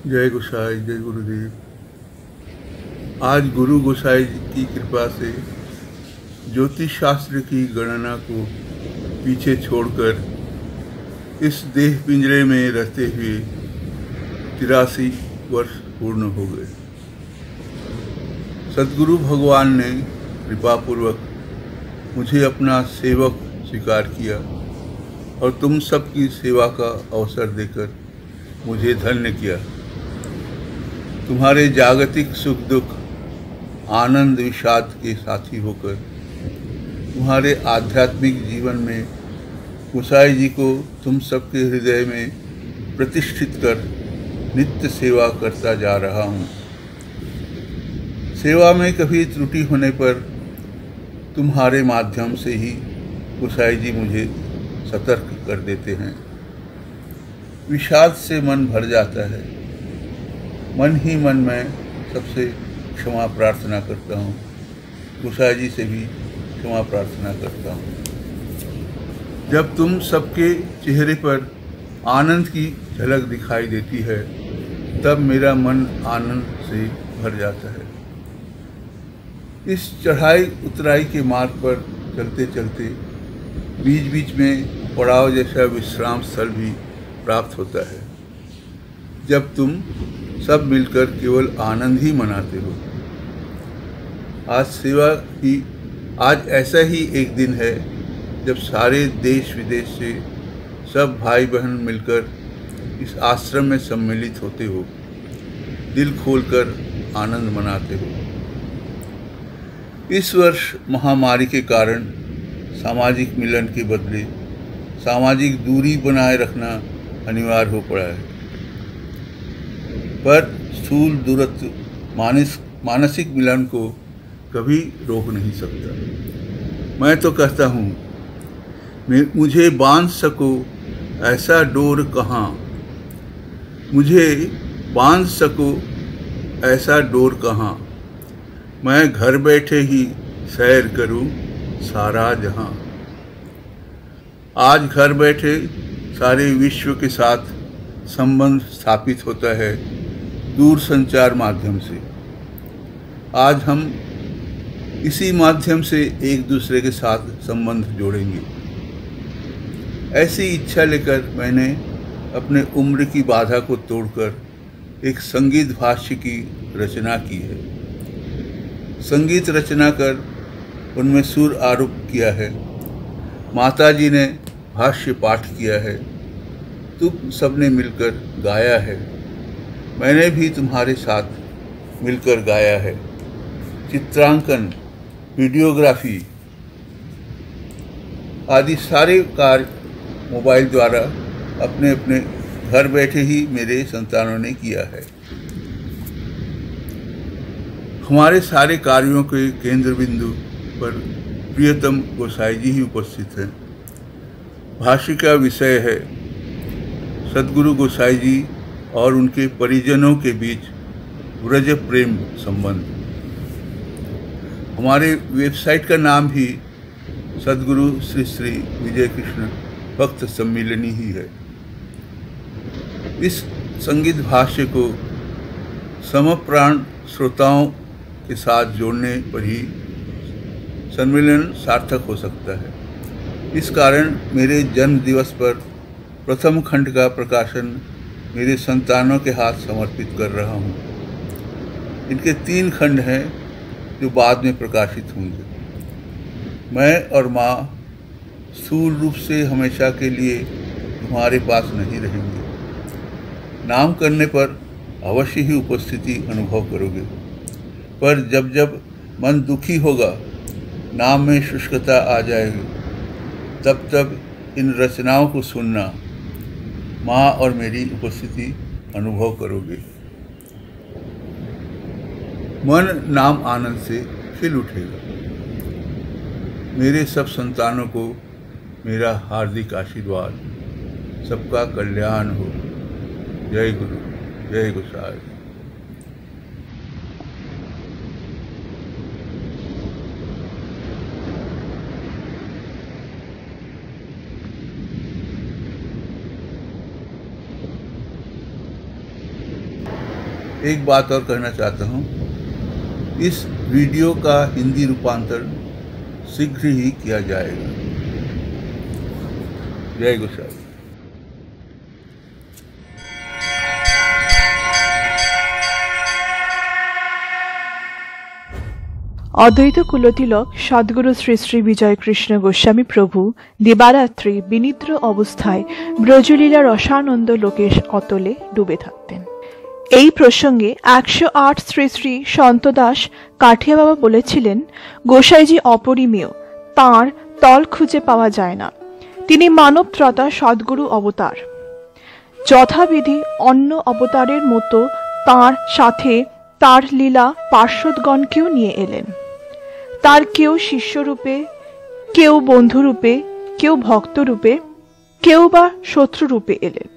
जय गोसाई, जय गुरुदेव। आज गुरु गोसाई जी की कृपा से ज्योतिष शास्त्र की गणना को पीछे छोड़कर इस देह पिंजरे में रहते हुए 83 वर्ष पूर्ण हो गए। सद्गुरु भगवान ने कृपापूर्वक मुझे अपना सेवक स्वीकार किया और तुम सबकी सेवा का अवसर देकर मुझे धन्य किया। तुम्हारे जागतिक सुख दुख, आनंद विषाद के साथी होकर तुम्हारे आध्यात्मिक जीवन में गोसाई जी को तुम सबके हृदय में प्रतिष्ठित कर नित्य सेवा करता जा रहा हूँ। सेवा में कभी त्रुटि होने पर तुम्हारे माध्यम से ही गोसाई जी मुझे सतर्क कर देते हैं। विषाद से मन भर जाता है। मन ही मन में सबसे क्षमा प्रार्थना करता हूँ। गोसाई जी से भी क्षमा प्रार्थना करता हूँ। जब तुम सबके चेहरे पर आनंद की झलक दिखाई देती है तब मेरा मन आनंद से भर जाता है। इस चढ़ाई उतराई के मार्ग पर चलते चलते बीच बीच में पड़ाव जैसा विश्राम स्थल भी प्राप्त होता है जब तुम सब मिलकर केवल आनंद ही मनाते हो। आज ऐसा ही एक दिन है जब सारे देश विदेश से सब भाई बहन मिलकर इस आश्रम में सम्मिलित होते हो, दिल खोलकर आनंद मनाते हो। इस वर्ष महामारी के कारण सामाजिक मिलन के बदले सामाजिक दूरी बनाए रखना अनिवार्य हो पड़ा है, पर स्थूल दूरत्व मानसिक मिलन को कभी रोक नहीं सकता। मैं तो कहता हूँ, मुझे बांध सको ऐसा डोर कहाँ, मुझे बांध सको ऐसा डोर कहाँ, मैं घर बैठे ही सैर करूँ सारा जहाँ। आज घर बैठे सारे विश्व के साथ संबंध स्थापित होता है दूर संचार माध्यम से। आज हम इसी माध्यम से एक दूसरे के साथ संबंध जोड़ेंगे। ऐसी इच्छा लेकर मैंने अपने उम्र की बाधा को तोड़कर एक संगीत भाष्य की रचना की है। संगीत रचना कर उनमें सुर आरोप किया है। माता जी ने भाष्य पाठ किया है। तुम सबने मिलकर गाया है। मैंने भी तुम्हारे साथ मिलकर गाया है। चित्रांकन, वीडियोग्राफी आदि सारे कार्य मोबाइल द्वारा अपने अपने घर बैठे ही मेरे संतानों ने किया है। हमारे सारे कार्यों के केंद्र बिंदु पर प्रियतम गोसाई जी ही उपस्थित हैं। भाष्य का विषय है सद्गुरु गोसाई जी और उनके परिजनों के बीच व्रज प्रेम संबंध। हमारे वेबसाइट का नाम भी सद्गुरु श्री श्री विजय कृष्ण भक्त सम्मिलनी ही है। इस संगीत भाष्य को समप्राण श्रोताओं के साथ जोड़ने पर ही सम्मेलन सार्थक हो सकता है। इस कारण मेरे जन्म दिवस पर प्रथम खंड का प्रकाशन मेरे संतानों के हाथ समर्पित कर रहा हूँ। इनके 3 खंड हैं जो बाद में प्रकाशित होंगे। मैं और माँ स्थूल रूप से हमेशा के लिए तुम्हारे पास नहीं रहेंगे। नाम करने पर अवश्य ही उपस्थिति अनुभव करोगे, पर जब जब मन दुखी होगा, नाम में शुष्कता आ जाएगी, तब तब इन रचनाओं को सुनना, माँ और मेरी उपस्थिति अनुभव करोगे। मन नाम आनंद से खिल उठेगा। मेरे सब संतानों को मेरा हार्दिक आशीर्वाद। सबका कल्याण हो। जय गुरु, जय गोसाई। एक बात और कहना चाहता हूँ, इस वीडियो का हिंदी रूपांतरण शीघ्र ही किया जाएगा। जय गोसाई। অদ্বৈত কুলতিলক সদ্গুরু শ্রী শ্রী বিজয় কৃষ্ণ গোস্বামী প্রভু দিবারাত্রি বিনিদ্র অবস্থায় ব্রজলীলা রসানন্দ লোকেশ অতলে ডুবে থাকতেন। এই প্রসঙ্গে 108 শ্রী শ্রী সন্তদাস কাঠিয়া বাবা বলেছিলেন, গোসাইজি অপরিমেয়, তাঁর তল খুঁজে পাওয়া যায় না। তিনি মানবত্রতা সদ্গুরু অবতার। যথাবিধি অন্য অবতারের মতো তাঁর সাথে তার লীলা পার্শ্বদগণকেও নিয়ে এলেন। তার কেউ শিষ্যরূপে, কেউ বন্ধুরূপে, কেউ ভক্তরূপে, কেউ বা শত্রুরূপে এলেন।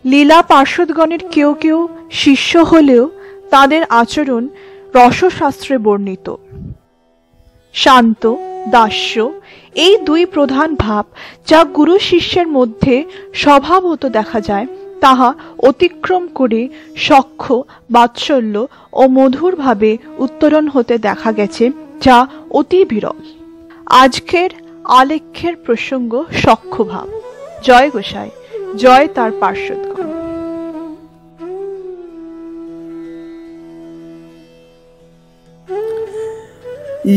লীলা পার্শ্বদগণের কেউ কেউ শিষ্য হলেও তাদের আচরণ রসশাস্ত্রে বর্ণিত। শান্ত, দাস্য এই দুই প্রধান ভাব যা গুরু শিষ্যের মধ্যে স্বভাবত দেখা যায়, তাহা অতিক্রম করে সখ্য, বাৎসল্য ও মধুরভাবে উত্তরণ হতে দেখা গেছে, যা অতি বিরল। আজকের আলেখ্যের প্রসঙ্গ সখ্যভাব। জয় গোসাই, জয় তার পার্শ্বদগণ।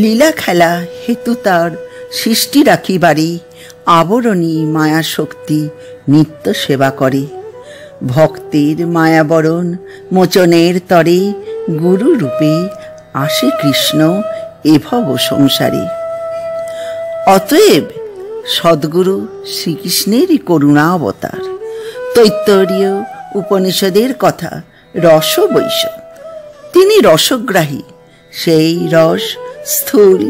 লীলা খেলা হেতু তার সৃষ্টি রাখিবারে আবরণী মায়া শক্তি নিত্য সেবা করে। ভক্তের মায়াবরণ মোচনের তরে গুরু রূপে আসে কৃষ্ণ এভব সংসারে। অতএব সদ্গুরু শ্রীকৃষ্ণেরই করুণা অবতার। তৈত্তরীয় উপনিষদের কথা রস বৈশ। তিনি রসগ্রাহী। সেই রস স্থূল,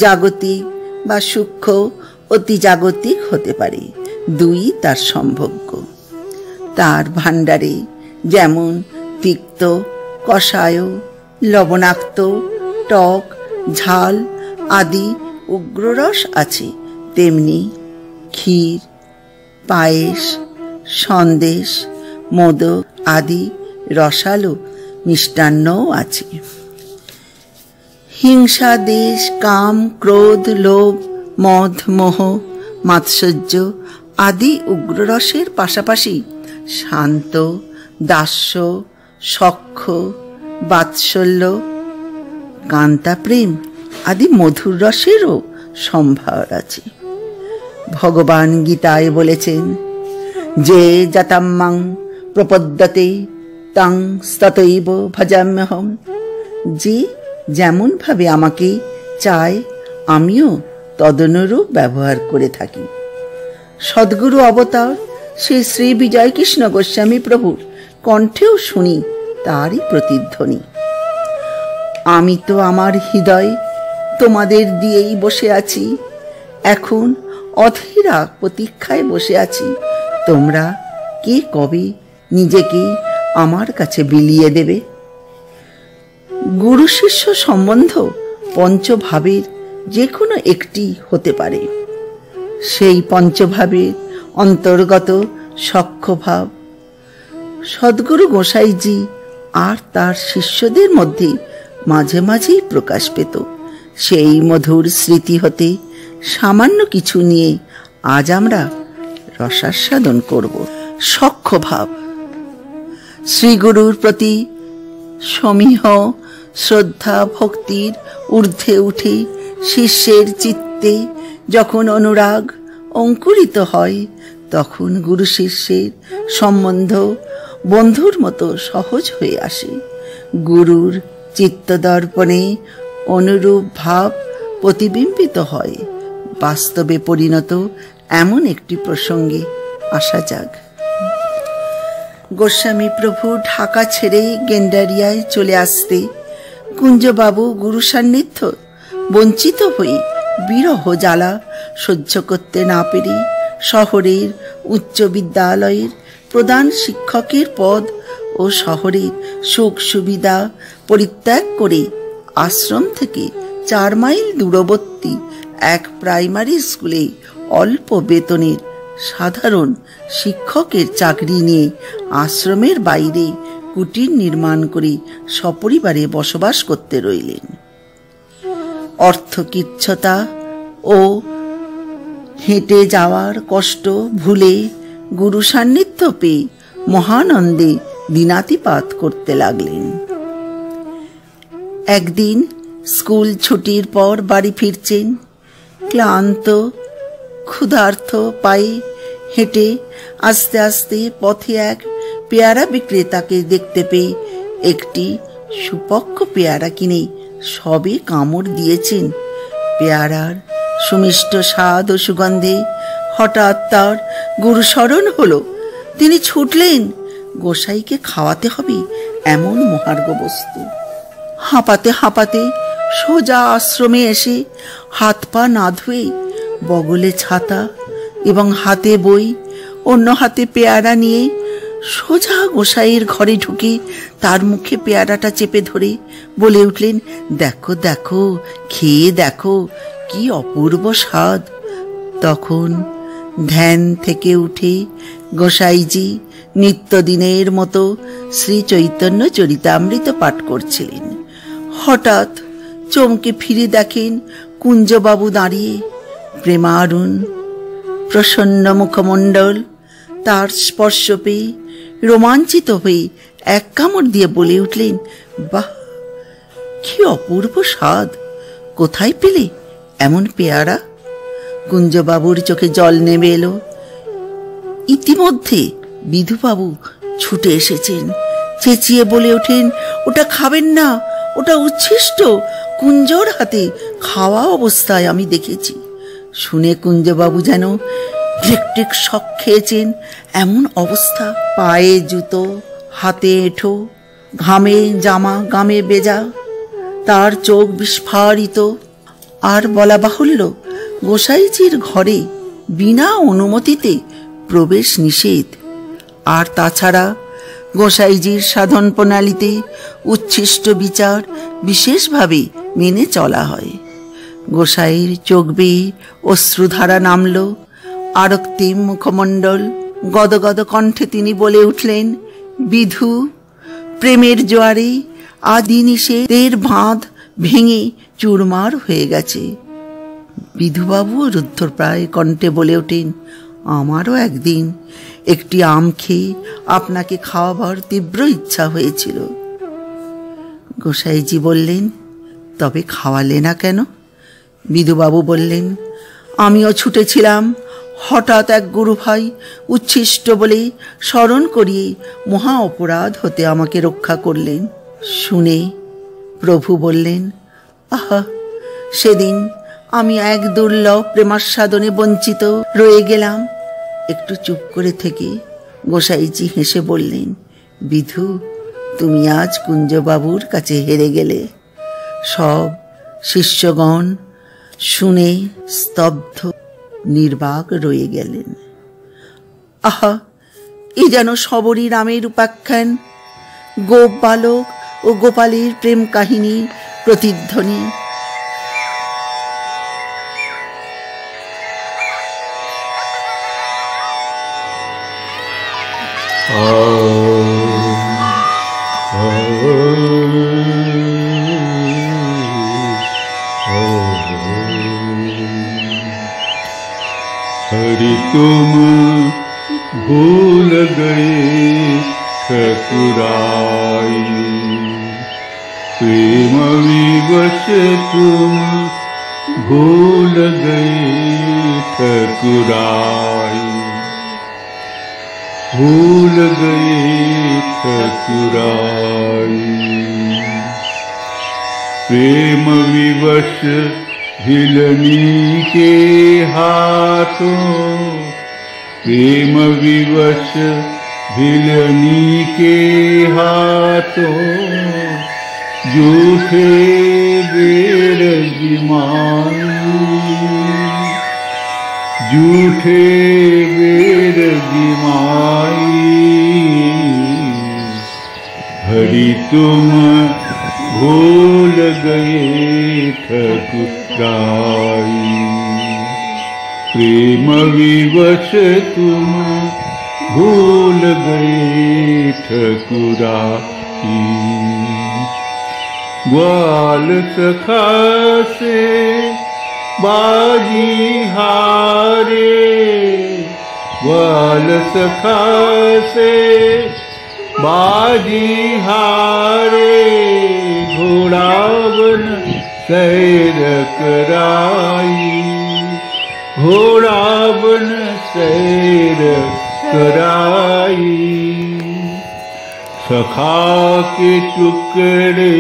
জাগতিক বা সূক্ষ্ম, অতি জাগতিক হতে পারে, দুই তার সম্ভোগ্য। তার ভাণ্ডারে যেমন তিক্ত, কষায়, লবণাক্ত, টক, ঝাল আদি উগ্ররস আছে, তেমনি ক্ষীর, পায়েস, সন্দেশ, মোদক আদি রসালো মিষ্টান্নও আছে। হিংসা, দেশ, কাম, ক্রোধ, লোভ, মদ, মোহ, মাৎসর্য আদি উগ্ররসের পাশাপাশি শান্ত, দাস্য, সখ্য, বাৎসল্য, কান্তা প্রেম আদি মধুর রসেরও সম্ভার আছে। ভগবান গীতায় বলেছেন, যে যতাম্মাং প্রপদ্যতে তাং ততৈব ভজাম্যহম। যে যেমন ভাবে আমাকে চায়, আমিও তদনুরূপ ব্যবহার করে থাকি। সদ্গুরু অবতার শ্রী শ্রী বিজয় কৃষ্ণ গোস্বামী প্রভুর কণ্ঠেও শুনি তারই প্রতিধ্বনি। আমি তো আমার হৃদয় তোমাদের দিয়েই বসে আছি, এখন অধীরা প্রতীক্ষায় বসে আছি, তোমরা কে কবে নিজেকে আমার কাছে বিলিয়ে দেবে। গুরু শিষ্য সম্বন্ধ পঞ্চভাবের যে কোনো একটি হতে পারে। সেই পঞ্চভাবের অন্তর্গত সখ্যভাব সদ্গুরু গোসাইজি আর তার শিষ্যদের মধ্যে মাঝে মাঝেই প্রকাশ পেত। সেই মধুর স্মৃতি হতে সামান্য কিছু নিয়ে আজ আমরা রসাস্বাদন করব। সখ্যভাব শ্রীগুরুর প্রতি সমীহ শ্রদ্ধা ভক্তির ঊর্ধ্বে উঠে শিষ্যের চিত্তে যখন অনুরাগ অঙ্কুরিত হয়, তখন গুরু শিষ্যের সম্বন্ধ বন্ধুর মতো সহজ হয়ে আসে। গুরুর চিত্তদর্পণে অনুরূপ ভাব প্রতিবিম্বিত হয়। বাস্তবে পরিণত এমন একটি প্রসঙ্গে আসা যাক। গোস্বামী প্রভু ঢাকা ছেড়ে গেন্ডারিয়ায় চলে আসতে কুঞ্জবাবু গুরু সান্নিধ্য বঞ্চিত হয়ে বিরহ জ্বালা সহ্য করতে না পেরে শহরের উচ্চ বিদ্যালয়ের প্রধান শিক্ষকের পদ ও শহরের সুখ সুবিধা পরিত্যাগ করে আশ্রম থেকে 4 মাইল দূরবর্তী এক প্রাইমারি স্কুলে অল্প বেতনের সাধারণ শিক্ষকের চাকরি নিয়ে আশ্রমের বাইরে কুটির নির্মাণ করে সপরিবারে বসবাস করতে রইলেন। অর্থকিচ্ছতা ও হেঁটে যাওয়ার কষ্ট ভুলে গুরু সান্নিধ্য পেয়ে মহানন্দে দিনাতিপাত করতে লাগলেন। একদিন স্কুল ছুটির পর বাড়ি ফিরছেন। ক্লান্ত ক্ষুধার্ত পায়ে হেঁটে আস্তে আস্তে পথে এক পেয়ারা বিক্রেতাকে দেখতে পেয়ে একটি সুপক্ষ পেয়ারা কিনে সবে কামড় দিয়েছেন। পেয়ারার সুমিষ্ট স্বাদ ও সুগন্ধে হঠাৎ তার গুরু স্মরণ হলো। তিনি ছুটলেন, গোসাইকে খাওয়াতে হবে এমন মহার্ঘ বস্তু। হাঁপাতে হাঁপাতে সোজা আশ্রমে এসে হাত পা না ধুয়ে বগলে ছাতা এবং হাতে বই, অন্য হাতে পেয়ারা নিয়ে সোজা গোসাইয়ের ঘরে ঢুকে তার মুখে পেয়ারাটা চেপে ধরে বলে উঠলেন, দেখো দেখো, খেয়ে দেখো, কি অপূর্ব স্বাদ। তখন ধ্যান থেকে উঠে গোসাইজি নিত্যদিনের মতো শ্রী চৈতন্য চরিতামৃত পাঠ করছিলেন। হঠাৎ চমকে ফিরে দেখেন কুঞ্জবাবু দাঁড়িয়ে, প্রেমারুণ প্রসন্ন মুখমণ্ডল। তার স্পর্শ পেয়ে রোমাঞ্চিত হয়ে এক কামড় দিয়ে বলে উঠলেন, বাহ, কি অপূর্ব স্বাদ, কোথায় পেলে এমন পেয়ারা? কুঞ্জবাবুর চোখে জল নেমে এলো। ইতিমধ্যে বিধুবাবু ছুটে এসেছেন। চেঁচিয়ে বলে ওঠেন, ওটা খাবেন না, ওটা উচ্ছিষ্ট, কুঞ্জর হাতে খাওয়া অবস্থায় আমি দেখেছি। শুনে কুঞ্জবাবু যেন ইলেকট্রিক শক খেয়েছেন এমন অবস্থা। পায়ে জুতো, হাতে এঁঠো, ঘামে জামা গামে বেজা, তার চোখ বিস্ফারিত। আর বলা বাহুল্য, গোসাইজির ঘরে বিনা অনুমতিতে প্রবেশ নিষেধ। আর তাছাড়া গোসাইজির সাধন প্রণালীতে উচ্ছিষ্ট বিচার বিশেষভাবে মেনে চলা হয়। গোসাইয়ের চোখ বেয়ে অশ্রুধারা নামল। আরক্তিম মুখমণ্ডল গদগদ কণ্ঠে তিনি বলে উঠলেন, বিধু, প্রেমের জোয়ারে আদি নিষেধের বাঁধ ভেঙে চুরমার হয়ে গেছে। বিধুবাবু রুদ্ধপ্রায় কণ্ঠে বলে ওঠেন, আমারও একদিন একটি আম খেয়ে আপনাকে খাওয়াবার তীব্র ইচ্ছা হয়েছিল। গোসাইজি বললেন, তবে খাওয়ালে না কেন? বিধুবাবু বললেন, আমিও ছুটেছিলাম। হঠাৎ এক গুরু ভাই উচ্ছিষ্ট বলে স্মরণ করিয়ে মহা অপরাধ হতে আমাকে রক্ষা করলেন। শুনে প্রভু বললেন, আহা, সেদিন আমি এক দুর্লভ প্রেমাস্বাদনে বঞ্চিত রয়ে গেলাম। একটু চুপ করে থেকে গোসাইজি হেসে বললেন, বিধু, তুমি আজ কুঞ্জবাবুর কাছে হেরে গেলে। সব শিষ্যগণ শুনে স্তব্ধ নির্বাক রয়ে গেলেন। আহা, এ যেন সবরী রামের উপাখ্যান, গোপ বালক ও গোপালের প্রেম কাহিনীর প্রতিধ্বনি। हरि तुम भूल गए ठकुराई, प्रेम विवश तुम भूल गए ठकुराई, भूल गए ठकुराई। प्रेम विवश हिलनी के हाथों, प्रेम विवश हिलनी के हाथों, झूठे बेरजिमाई, झूठे बेरजिमाई। हरि तुम भूल गए ठकुराई, प्रेम विवश तुम भूल गए ठकुराई। ग्वाल सखा से बाजी हारे, ग्वाल सखा से बाजी हारे, घोड़ा बन सैर कराई, घोड़ा बन सैर कराई। सखा के टुकड़े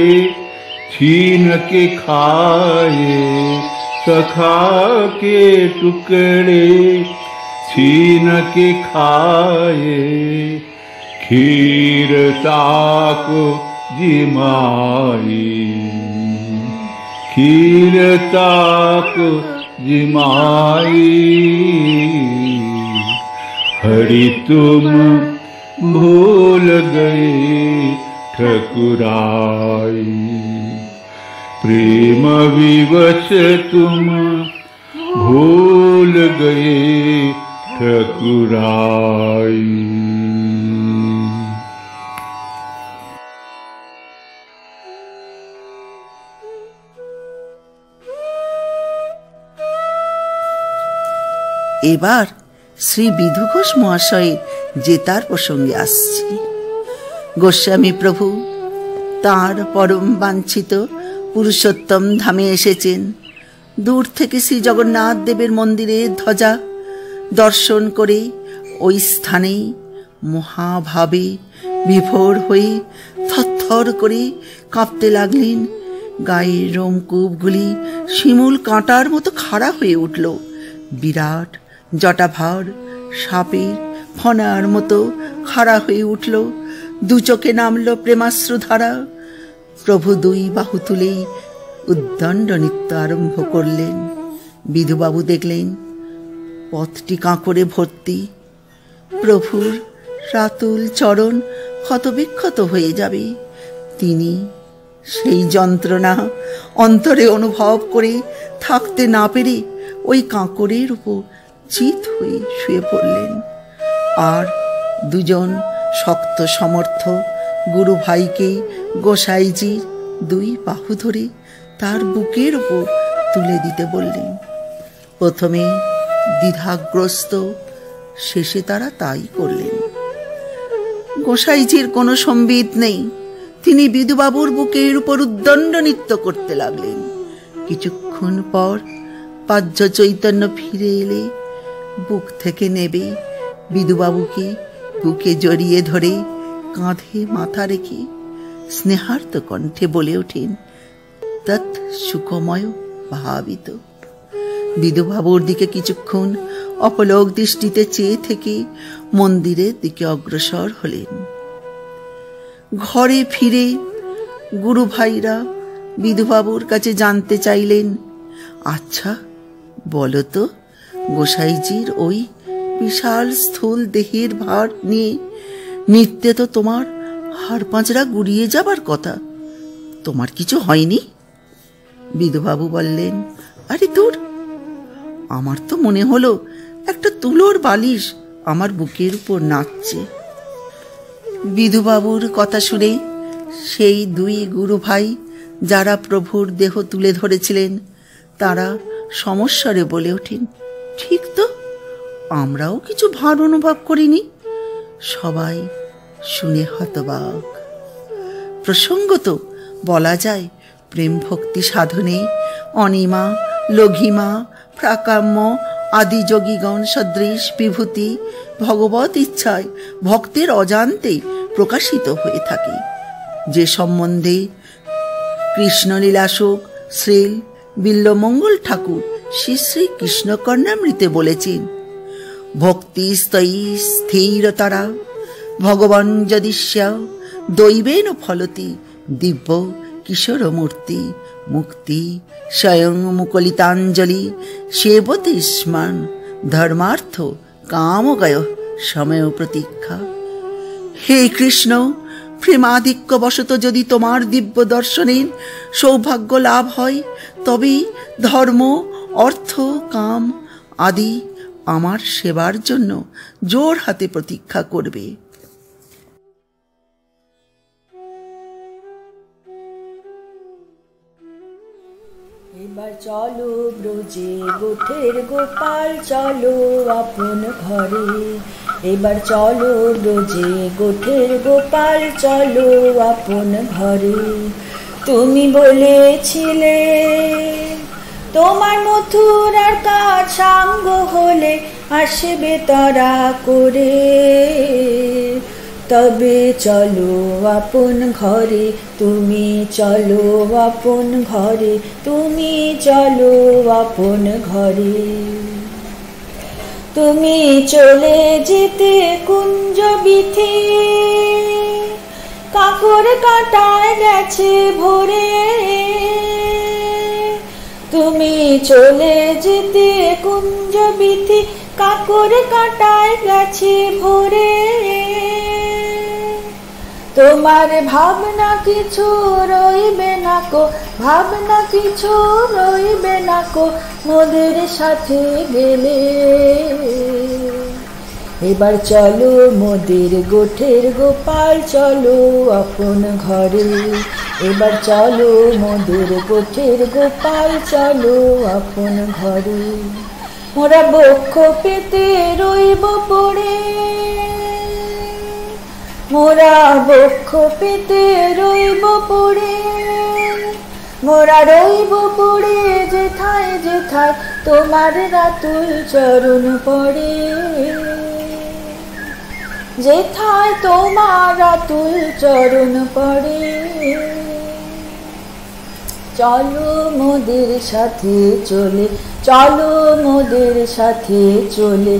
छीन के खाए, सखा के टुकड़े छीन के खाए, खीर ताको जिमाई, खीर ताको जिमाई। हरि तुम भूल गए ठकुराई, प्रेम विवश तुम भूल गए ठकुराई। এবার শ্রী বিধু ঘোষ মহাশয়ের জেতার প্রসঙ্গে আসছি। গোস্বামী প্রভু তাঁর পরম বাঞ্ছিত পুরুষোত্তম ধামে এসেছেন। দূর থেকে শ্রী জগন্নাথ দেবের মন্দিরে ধ্বজা দর্শন করে ওই স্থানে মহাভাবে বিভোর হয়ে থরথর করে কাঁপতে লাগলেন। গায়ের রোমকূপগুলি শিমুল কাঁটার মতো খাড়া হয়ে উঠল। বিরাট জটাভার সাপের ফনার মতো খাড়া হয়ে উঠল। দু চোখে নামল প্রেমাশ্রুধারা। প্রভু দুই বাহু তুলেই উদ্দণ্ড নৃত্য আরম্ভ করলেন। বিধুবাবু দেখলেন পথটি কাঁকড়ে ভর্তি। প্রভুর রাতুল চরণ ক্ষতবিক্ষত হয়ে যাবে। তিনি সেই যন্ত্রণা অন্তরে অনুভব করে থাকতে না পেরে ওই কাঁকড়ের উপর চিত হয়ে শুয়ে পড়লেন। আর দুজন শক্ত সমর্থ গুরু ভাইকে গোসাইজির দুই বাহু ধরে তার বুকের উপর তুলে দিতে বললেন। প্রথমে দ্বিধাগ্রস্ত, শেষে তারা তাই করলেন। গোসাইজির কোনো সম্বিত নেই। তিনি বিধুবাবুর বুকের উপর উদ্দণ্ড নৃত্য করতে লাগলেন। কিছুক্ষণ পর পাহ্য চৈতন্য ফিরে এলে বুক থেকে নেবে বিধুবাবুকে বুকে জড়িয়ে ধরে কাঁধে মাথা রেখে স্নেহার্ত কণ্ঠে বলে ওঠেন, তৎ সুখময় ভাবিত। বিধুবাবুর দিকে কিছুক্ষণ অপলক দৃষ্টিতে চেয়ে থেকে মন্দিরের দিকে অগ্রসর হলেন। ঘরে ফিরে গুরু ভাইরা বিধুবাবুর কাছে জানতে চাইলেন, আচ্ছা বলো তো, গোসাইজির ওই বিশাল স্থূল দেহের ভার নিয়ে নৃত্যে তো তোমার হাড় পাঁজরা গুড়িয়ে যাবার কথা, তোমার কিছু হয়নি? বিধুবাবু বললেন, আরে দূর, আমার তো মনে হলো একটা তুলোর বালিশ আমার বুকের উপর নাচছে। বিধুবাবুর কথা শুনে সেই দুই গুরু ভাই যারা প্রভুর দেহ তুলে ধরেছিলেন তারা সমস্বরে বলে ওঠেন, ঠিক তো, আমরাও কিছু ভার অনুভব করিনি। সবাই শুনে হতবাক। প্রসঙ্গত বলা যায়, প্রেম ভক্তি সাধনে অনিমা, লঘিমা, প্রাকাম্য আদি যোগীগণ সদৃশ বিভূতি ভগবত ইচ্ছায় ভক্তের অজান্তে প্রকাশিত হয়ে থাকে, যে সম্বন্ধে কৃষ্ণলীলাশোক শ্রীল বিল্বমঙ্গল ঠাকুর শ্রী শ্রী কৃষ্ণকর্ণামৃতে বলেছেন, ভক্তি স্তয়ী স্থিরতারা ভগবান যদিষ্যা দৈবেন ফলতি দিব্য কিশোর মূর্তি মুক্তি স্বয়ং মুকলিতাঞ্জলি সেবতে স্মান ধর্মার্থ কামগয় সময় প্রতীক্ষা। হে কৃষ্ণ, প্রেমাধিক্যবশত যদি তোমার দিব্য দর্শনের সৌভাগ্য লাভ হয়, তবে ধর্ম, অর্থ, কাম আদি আমার সেবার জন্য জোর হাতে প্রতীক্ষা করবে। এবার চলো ব্রজে গোঠের গোপাল, চলো আপন ঘরে। এবার চলো ব্রজে গোঠের গোপাল, চলো আপন ঘরে। তুমি বলেছিলে তোমার মথুরার কাজ সাঙ্গ হলে আসবে তারা করে। তবে চলো আপন ঘরে, তুমি চলো আপন ঘরে, তুমি চলো আপন ঘরে। তুমি চলে যেতে কুঞ্জ বিথি, কাকর কাঁটায় গেছে ভোরে। তুমি চলে যেতে কুঞ্জ বিথি, কাকর কাঁটায় গেছে ভোরে। তোমার ভাবনা কিছু রইবে না কো, ভাবনা কিছু রইবে না কো, মোদের সাথে গেলে। এবার চলো মোদের গোঠের গোপাল, চলো আপন ঘরে। এবার চলো মোদের গোঠের গোপাল, চলো আপন ঘরে। মোরা বক্ষ পেতে রইব পড়ে, মোরা বক্ষ পেতে রইব পড়ে। মোরা রইব পড়ে যেথায় যেথায় তোমার রাতুল চরণ পড়ে। যেথায় তোমার রাতুল চরণ পড়ে। চলো মোদের সাথে চলে, চলো মোদের সাথে চলে।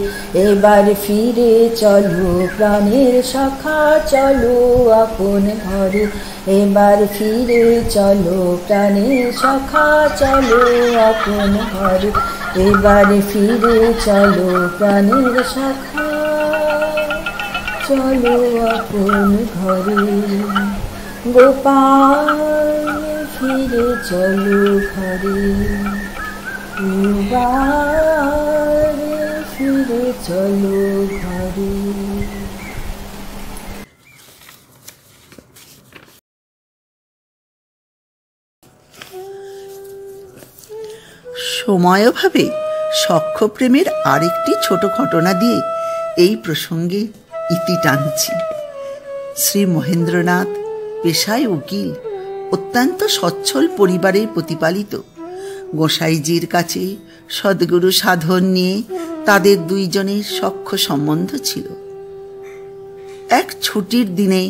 এবার ফিরে চলো প্রাণের সখা, চলো আপন ঘরে। এবার ফিরে চলো প্রাণের সখা, চলো আপন ঘরে। এবার ফিরে চলো প্রাণের সখা, চলো আপন ঘরে। গোপাল ফিরে চলো ঘরে, এবার ফিরে চলো ঘরে। সময়ভাবে সখ্য প্রেমের আরেকটি ছোট ঘটনা দিয়ে এই প্রসঙ্গে ইতি টানছি। শ্রী মহেন্দ্রনাথ পেশায় উকিল, অত্যন্ত সচ্ছল পরিবারের প্রতিপালিত। গোসাইজির কাছে সদ্গুরু সাধন নিয়ে তাদের দুইজনের সখ্য সম্বন্ধ ছিল। এক ছুটির দিনে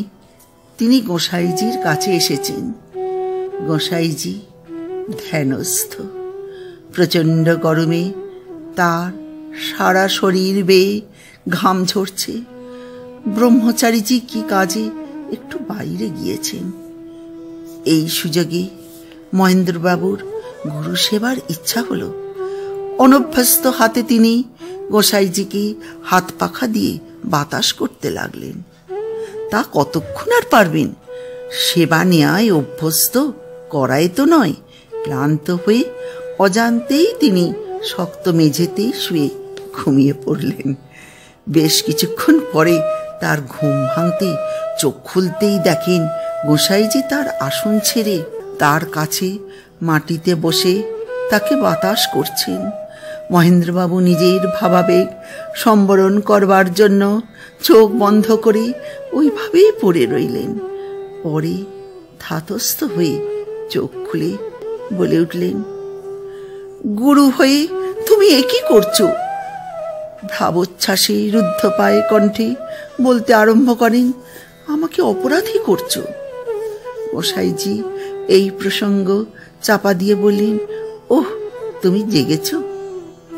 তিনি গোসাইজির কাছে এসেছেন। গোসাইজি ধ্যানস্থ। প্রচণ্ড গরমে তার সারা শরীর বেয়ে ঘাম ঝরছে। ব্রহ্মচারীজি কি কাজে একটু বাইরে গিয়েছেন। এই সুযোগে মহেন্দ্রবাবুর গুরু সেবার ইচ্ছা হলো। অনভ্যস্ত হাতে তিনি গোসাইজিকে হাত পাখা দিয়ে বাতাস করতে লাগলেন। তা কতক্ষণ আর পারবেন? সেবা নেয়ায় অভ্যস্ত, করায় তো নয়। ক্লান্ত হয়ে অজান্তেই তিনি শক্ত মেঝেতে শুয়ে ঘুমিয়ে পড়লেন। বেশ কিছুক্ষণ পরে তার ঘুম ভাঙতে চোখ খুলতেই দেখেন গোসাইজি তার আসন ছেড়ে তার কাছে মাটিতে বসে তাকে বাতাস করছেন। মহেন্দ্রবাবু নিজের ভাবাবেগ সম্বরণ করবার জন্য চোখ বন্ধ করে ওইভাবেই পড়ে রইলেন। পরে ধাতস্থ হয়ে চোখ খুলে বলে উঠলেন, গুরু হয়ে তুমি এ কি করছো? ভাবোচ্ছ্বাসে রুদ্ধ পায়ে কণ্ঠে বলতে আরম্ভ করেন, আমাকে অপরাধী করছো। গোসাইজি এই প্রসঙ্গ চাপা দিয়ে বললেন, ওহ, তুমি জেগেছ?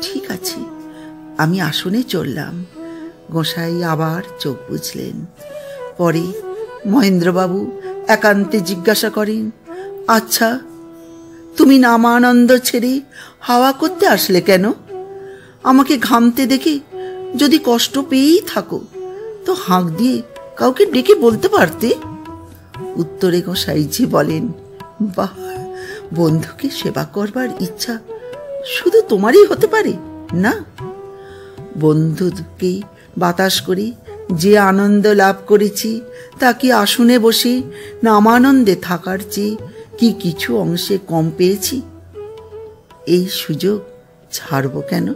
ঠিক আছে, আমি আসনে চললাম। গোসাই আবার চোখ বুঝলেন। পরে মহেন্দ্রবাবু একান্তে জিজ্ঞাসা করেন, আচ্ছা, তুমি নামানন্দ ছেড়ে হাওয়া করতে আসলে কেন? আমাকে ঘামতে দেখে যদি কষ্ট পেয়েই থাকো তো হাঁক দিয়ে কাউকে ডেকে বলতে পারতে। উত্তরে গোসাইজি বলেন, বাহ, বন্ধুকে সেবা করবার ইচ্ছা শুধু তোমারই হতে পারে না? বন্ধুকে বাতাস করি যে আনন্দ লাভ করেছি তা কি আসনে বসে নামানন্দে থাকার চেয়ে কি কিছু অংশে কম পেয়েছি? এই সুযোগ ছাড়ব কেন?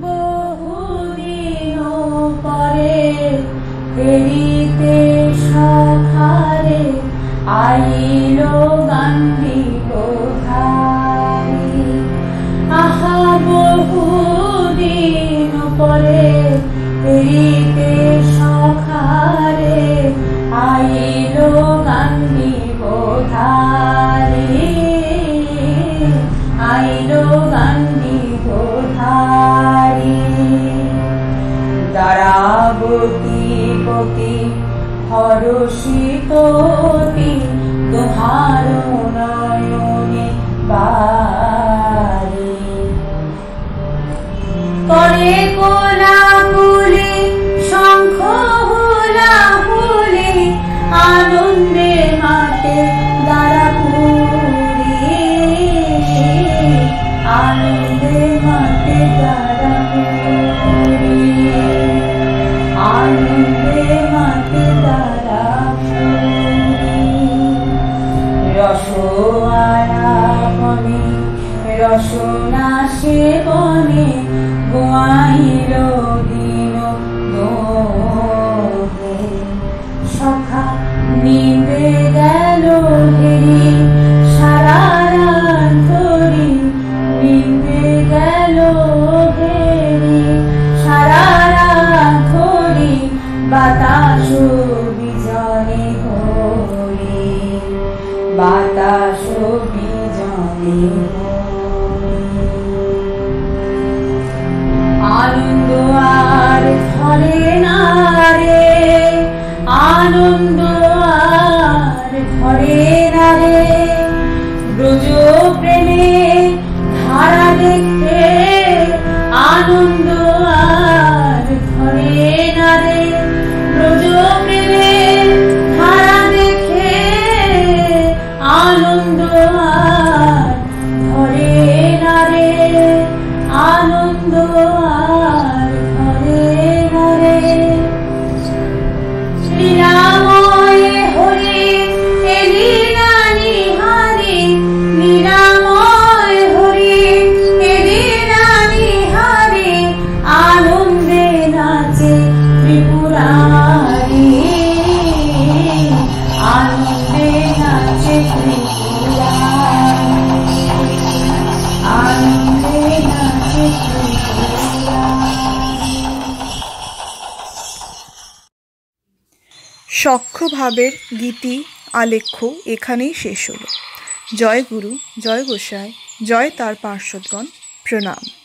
বহুদিন পরে ফেরিতে সখারে আইলো গান্ধী কোথায়। আহা বহুদিন পরে ফেরিতে সখারে আইলো গান্ধী কোথায়। আইলো গান্ধী কোথায়। দারাবতী পতি হরষিত তোমার নয়নে বারে করে কোলাকুলি শঙ্খ হুলাহুলি আনন্দে মাতে দারাপুরি। আনন্দে মাতে দারাপুরি। আনন্দে মাতে দারাপুরি। রসোয়ারামণি রসনা সেবনে গোয়াইল দিন দোলে। সখা নিবে গেল হেরি সারা রাত ধরি। নিবে গেল হেরি সারা রাত ধরি। বাতাস বিজনে হরি। বাতাস বিজনে আনন্দ আর ধরে না রে। আনন্দ আর ধরে না রে। ব্রজ প্রেমে ধারা দেখে আনন্দ আর ধরে না রে। ব্রজ প্রেমে ধারা দেখে আনন্দ আর ধরে না রে। আনন্দ আর ধরে না রে। লীলাময় হরি এলি না নিহারি। লীলাময় হরি এলি না নিহারি। আনন্দে নাচে ত্রিপুরারি। আনন্দে নাচে ত্রিপুরারি। আনন্দে নাচে সখ্যভাবের গীতি আলেখ্য এখানেই শেষ হলো। জয় গুরু, জয় গোসাই, জয় তার পার্শ্বদগণ, প্রণাম।